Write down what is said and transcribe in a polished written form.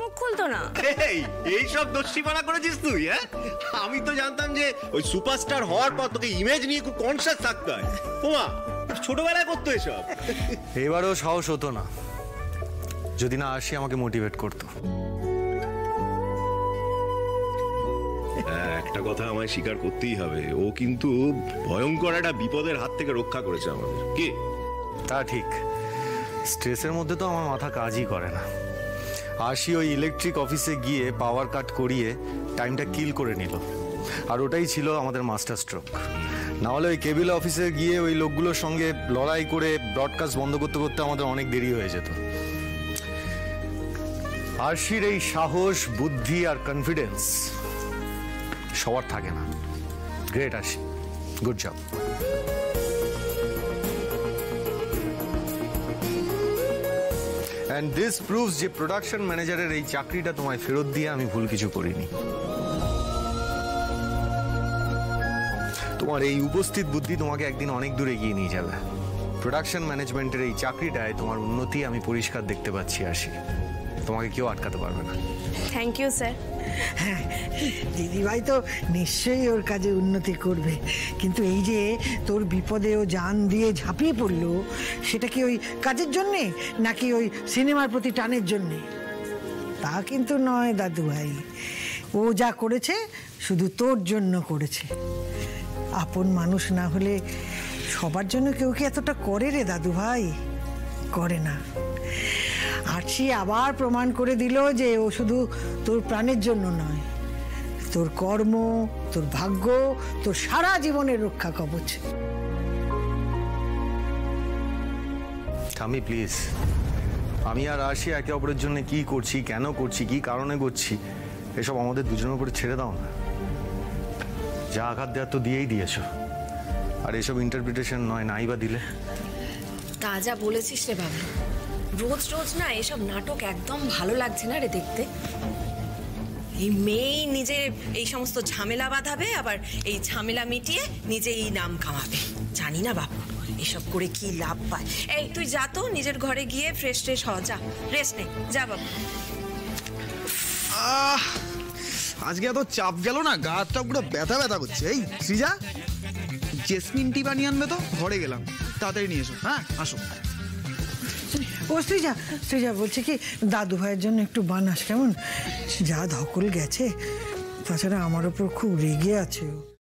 মুখ খুলতো না। এই সব দোষীপানা করেছিস তুই? হ্যাঁ, আমি তো জানতাম যে ওই সুপারস্টার হওয়ার পর তোকে ইমেজ নিয়ে খুব কনসিয়াস থাকতে হয়। ওমা, ছোটবেলায় করতো এসব। এবারও সাহস হতো না যদি না আসি আমাকে মোটিভেট করতো। একটা কথা আমায় স্বীকার করতেই হবে, ও কিন্তু ভয়ঙ্কর একটা বিপদের হাত থেকে রক্ষা করেছে আমাদের। কি? তা ঠিক, স্ট্রেসের মধ্যে তো আমার মাথা কাজই করে না। আসি ওই ইলেকট্রিক অফিসে গিয়ে পাওয়ার কাট করিয়ে টাইমটা কিল করে নিল, আর ওটাই ছিল আমাদের মাস্টার স্ট্রোক। না হলে ওই কেবিল অফিসে গিয়ে ওই লোকগুলোর সঙ্গে লড়াই করে ব্রডকাস্ট বন্ধ করতে করতে আমাদের অনেক দেরি হয়ে যেত। আরশির এই সাহস, বুদ্ধি আর কনফিডেন্স সবার থাকে না। Great Arshi, good job. And this proves যে প্রোডাকশন ম্যানেজারের এই চাকরিটা তোমায় ফেরত দিয়ে আমি ভুল কিছু করিনি। তোমার এই উপস্থিত বুদ্ধি তোমাকে একদিন অনেক দূর এগিয়ে নিয়ে যাবে। প্রোডাকশন ম্যানেজমেন্টের এই চাকরিটায় তোমার উন্নতি আমি পরিষ্কার দেখতে পাচ্ছি আরশি। তোমাকে কেউ আটকাতে পারবে না। Thank you sir. হ্যাঁ, দিদিভাই তো নিশ্চয়ই ওর কাজে উন্নতি করবে, কিন্তু এই যে তোর বিপদে ও জান দিয়ে ঝাঁপিয়ে পড়লো, সেটা কি ওই কাজের জন্যে নাকি ওই সিনেমার প্রতি টানের জন্যে? তা কিন্তু নয় দাদু ভাই, ও যা করেছে শুধু তোর জন্য করেছে। আপন মানুষ না হলে সবার জন্য কেউ কি এতটা করে রে দাদু ভাই? করে না। আরশি আবার প্রমাণ করে দিল যে ও শুধু তোর প্রাণের জন্য নয়, তোর কর্ম, তোর ভাগ্য, তোর সারা জীবনের রক্ষা কবচ। ঠামি প্লিজ, আমি আর আরশি একে অপরের জন্য কি করছি, কেন করছি, কি কারণে করছি, এসব আমাদের দুজনের উপরে ছেড়ে দাও না। যা আঘাত দেওয়ার তো দিয়েই দিয়েছো, আর এসব ইন্টারপ্রিটেশন নয়, নাই বা দিলে। তা যা বলেছিস রে বাবু, রোজ রোজ না এসব নাটক একদম ভালো লাগছে না রে দেখতে। এই মেয়েই নিজে এই সমস্ত ঝামেলা বাঁধাবে, আবার এই ঝামেলা মিটিয়ে নিজেই নাম কামাবে। জানি না বাবু এসব করে কি লাভ পায়। এই তুই যা তো নিজের ঘরে গিয়ে ফ্রেশ ট্রেশ হ, যা রেস্ট নে, যা বাবু। আজকে এত চাপ গেল না, গাটা পুরো ব্যথা ব্যথা করছে। এই সৃজা, জেসমিন টি বানিয়ে আনবে তো, ঘরে গেলাম, তাড়াতাড়ি নিয়ে এসো। হ্যাঁ, আসো। ও সৃজা, সৃজা বলছে কি দাদু ভাইয়ের জন্য একটু বানাস, কেমন? যা ধকল গেছে, তাছাড়া আমার ওপর খুব রেগে আছে ও।